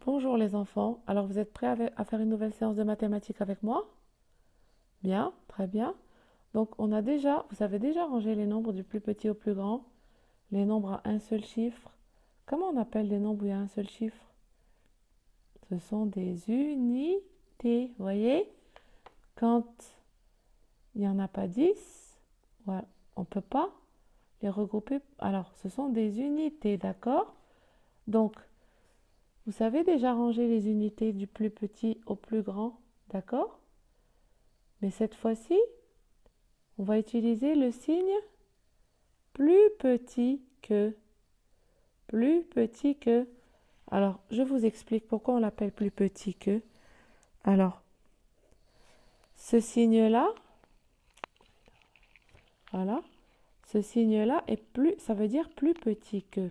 Bonjour les enfants. Alors vous êtes prêts à faire une nouvelle séance de mathématiques avec moi? Bien, très bien. Donc vous avez déjà rangé les nombres du plus petit au plus grand, les nombres à un seul chiffre. Comment on appelle les nombres où il y a un seul chiffre? Ce sont des unités. Vous voyez? Quand il n'y en a pas 10, ouais, on ne peut pas les regrouper. Alors, ce sont des unités, d'accord? Donc, vous savez déjà ranger les unités du plus petit au plus grand, d'accord? Mais cette fois-ci, on va utiliser le signe plus petit que. Plus petit que. Alors, je vous explique pourquoi on l'appelle plus petit que. Alors, ce signe-là, voilà, ce signe-là est plus, ça veut dire plus petit que.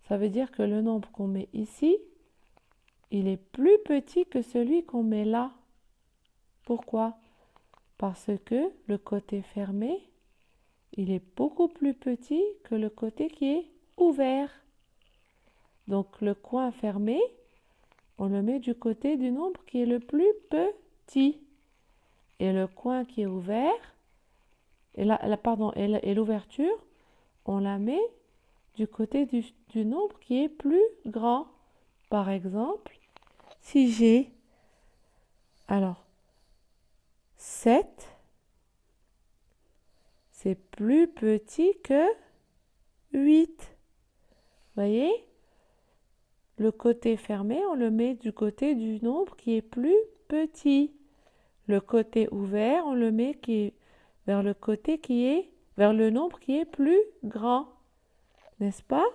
Ça veut dire que le nombre qu'on met ici, il est plus petit que celui qu'on met là. Pourquoi? Parce que le côté fermé, il est beaucoup plus petit que le côté qui est ouvert. Donc le coin fermé, on le met du côté du nombre qui est le plus petit. Et le coin qui est ouvert, et l'ouverture, on la met du côté du nombre qui est plus grand. Par exemple, si j'ai alors 7, c'est plus petit que 8. Voyez? Le côté fermé, on le met du côté du nombre qui est plus petit. Le côté ouvert, on le met vers le côté vers le nombre qui est plus grand. N'est-ce pas?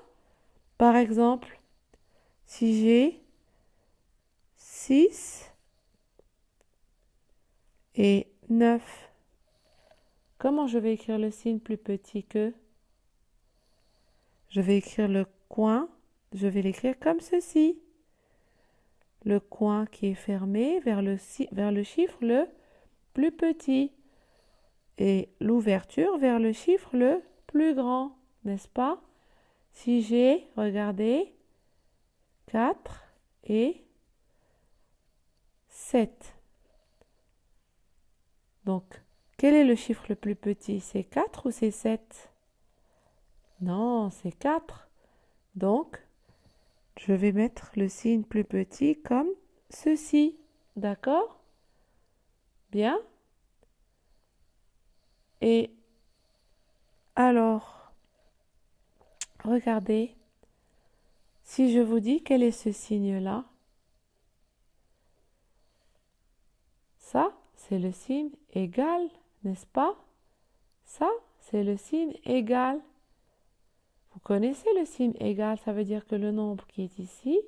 Par exemple, si j'ai 6 et 9, comment je vais écrire le signe plus petit que? Je vais écrire le coin, je vais l'écrire comme ceci. Le coin qui est fermé vers le chiffre le plus petit et l'ouverture vers le chiffre le plus grand, n'est-ce pas? Si j'ai, regardez, 4 et 7. Donc, quel est le chiffre le plus petit? C'est 4 ou c'est 7? Non, c'est 4. Donc, je vais mettre le signe plus petit comme ceci. D'accord? Bien. Et alors, regardez, si je vous dis quel est ce signe-là, ça, c'est le signe égal, n'est-ce pas? Ça, c'est le signe égal. Vous connaissez le signe égal, ça veut dire que le nombre qui est ici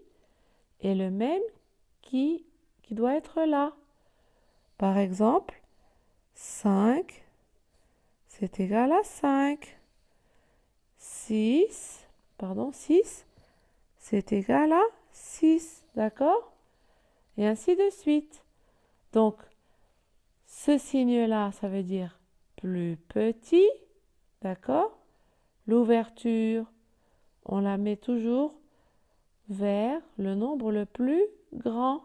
est le même qui doit être là. Par exemple, 5, c'est égal à 5. 6, pardon, 6, c'est égal à 6, d'accord? Et ainsi de suite. Donc, ce signe-là, ça veut dire plus petit, d'accord? L'ouverture, on la met toujours vers le nombre le plus grand,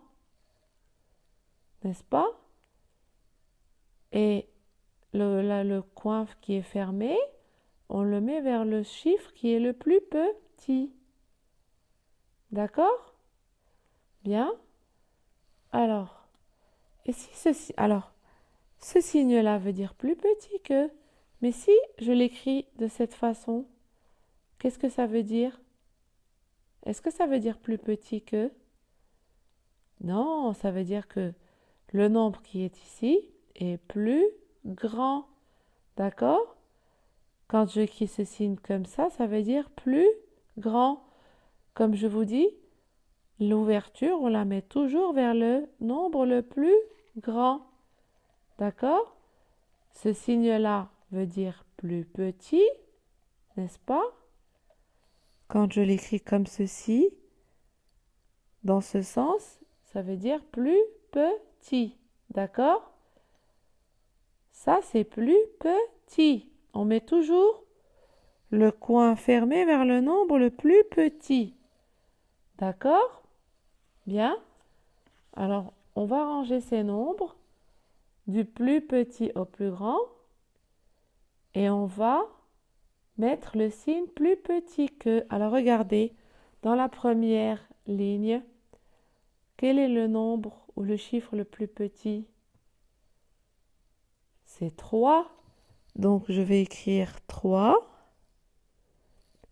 n'est-ce pas? Et le coin qui est fermé, on le met vers le chiffre qui est le plus petit. D'accord? Bien. Alors, ce signe-là veut dire plus petit que. Mais si je l'écris de cette façon, qu'est-ce que ça veut dire? Est-ce que ça veut dire plus petit que? Non, ça veut dire que le nombre qui est ici est plus grand. D'accord? Quand j'écris ce signe comme ça veut dire plus grand. Comme je vous dis, l'ouverture, on la met toujours vers le nombre le plus grand. D'accord? Ce signe-là veut dire plus petit, n'est-ce pas? Quand je l'écris comme ceci, dans ce sens, ça veut dire plus petit. D'accord? Ça, c'est plus petit. On met toujours le coin fermé vers le nombre le plus petit. D'accord? Bien. Alors, on va ranger ces nombres du plus petit au plus grand et on va mettre le signe plus petit que. Alors, regardez, dans la première ligne, quel est le nombre ou le chiffre le plus petit? C'est 3. Donc, je vais écrire 3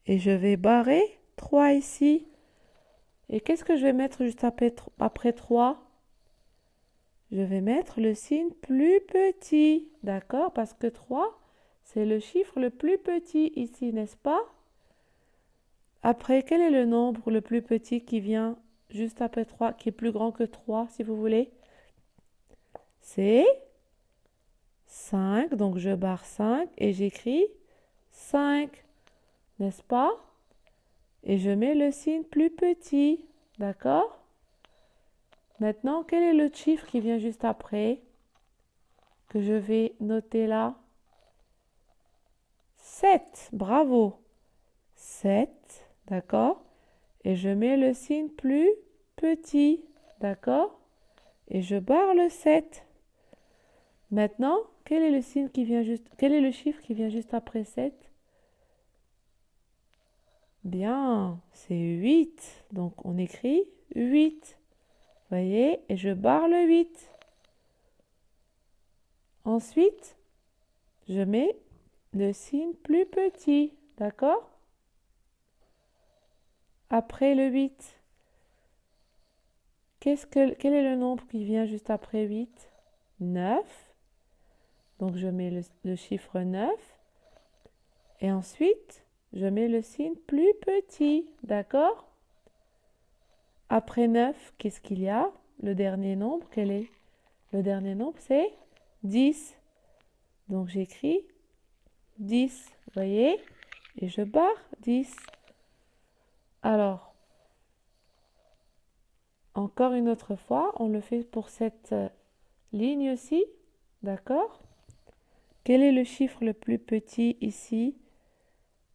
et je vais barrer 3 ici. Et qu'est-ce que je vais mettre juste après 3? Je vais mettre le signe plus petit, d'accord? Parce que 3, c'est le chiffre le plus petit ici, n'est-ce pas? Après, quel est le nombre le plus petit qui vient juste après 3, qui est plus grand que 3, si vous voulez? C'est 5, donc je barre 5 et j'écris 5, n'est-ce pas? Et je mets le signe plus petit, d'accord? Maintenant, quel est le chiffre qui vient juste après, que je vais noter là? 7, bravo. 7, d'accord? Et je mets le signe plus petit, d'accord? Et je barre le 7. Maintenant, quel est le chiffre qui vient juste après 7? Bien, c'est 8. Donc on écrit 8. Voyez? Et je barre le 8. Ensuite, je mets le signe plus petit, d'accord? Après le 8, quel est le nombre qui vient juste après 8? 9. Donc je mets le chiffre 9. Et ensuite, je mets le signe plus petit, d'accord? Après 9, qu'est-ce qu'il y a? Le dernier nombre, quel est? Le dernier nombre, c'est 10. Donc j'écris 10, vous voyez? Et je barre 10. Alors, encore une autre fois, on le fait pour cette ligne-ci, d'accord? Quel est le chiffre le plus petit ici?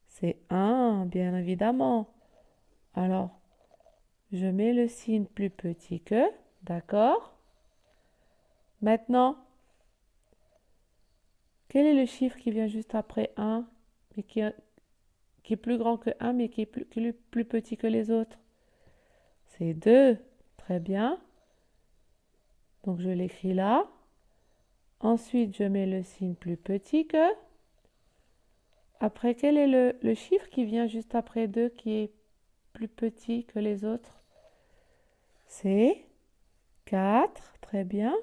C'est 1, bien évidemment. Alors, je mets le signe plus petit que, d'accord? Maintenant, quel est le chiffre qui vient juste après 1, mais qui est plus grand que 1, mais qui est plus petit que les autres? C'est 2. Très bien. Donc, je l'écris là. Ensuite, je mets le signe plus petit que. Après, quel est le chiffre qui vient juste après 2, qui est plus petit que les autres? C'est 4. Très bien.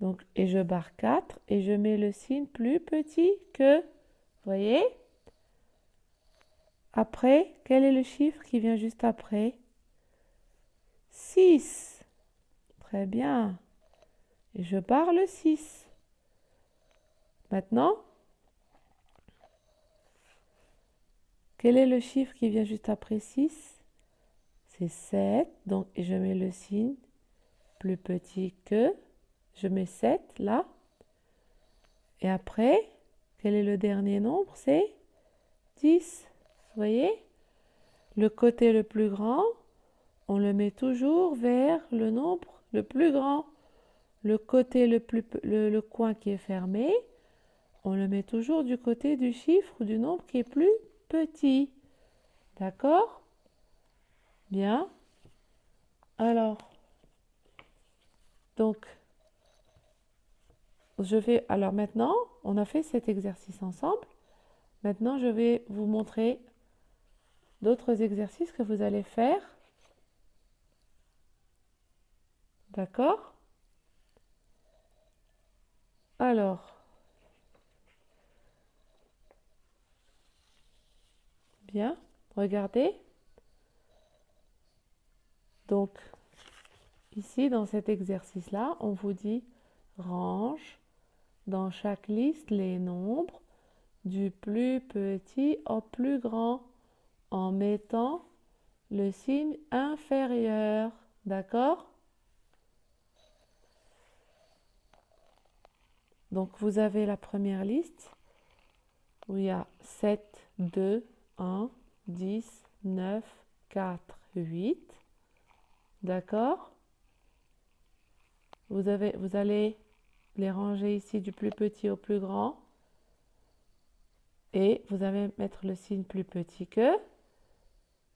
Donc, et je barre 4 et je mets le signe plus petit que. Voyez? Après, quel est le chiffre qui vient juste après? 6. Très bien. Et je barre le 6. Maintenant, quel est le chiffre qui vient juste après 6? C'est 7. Donc, et je mets le signe plus petit que. Je mets 7 là. Et après, quel est le dernier nombre? C'est 10. Vous voyez? Le côté le plus grand, on le met toujours vers le nombre le plus grand. Le côté le coin qui est fermé, on le met toujours du côté du chiffre ou du nombre qui est plus petit. D'accord? Bien. Alors, donc, alors maintenant, on a fait cet exercice ensemble. Maintenant, je vais vous montrer d'autres exercices que vous allez faire. D'accord? Alors, bien, regardez. Donc, ici, dans cet exercice-là, on vous dit range dans chaque liste les nombres du plus petit au plus grand en mettant le signe inférieur. D'accord? Donc, vous avez la première liste où il y a 7, 2, 1, 10, 9, 4, 8, D'accord? Vous allez les ranger ici du plus petit au plus grand. Et vous allez mettre le signe plus petit que.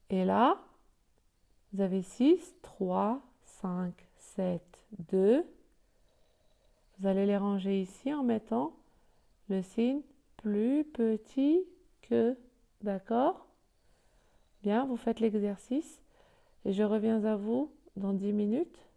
Et là, vous avez 6, 3, 5, 7, 2. Vous allez les ranger ici en mettant le signe plus petit que. D'accord? Bien, vous faites l'exercice et je reviens à vous dans 10 minutes.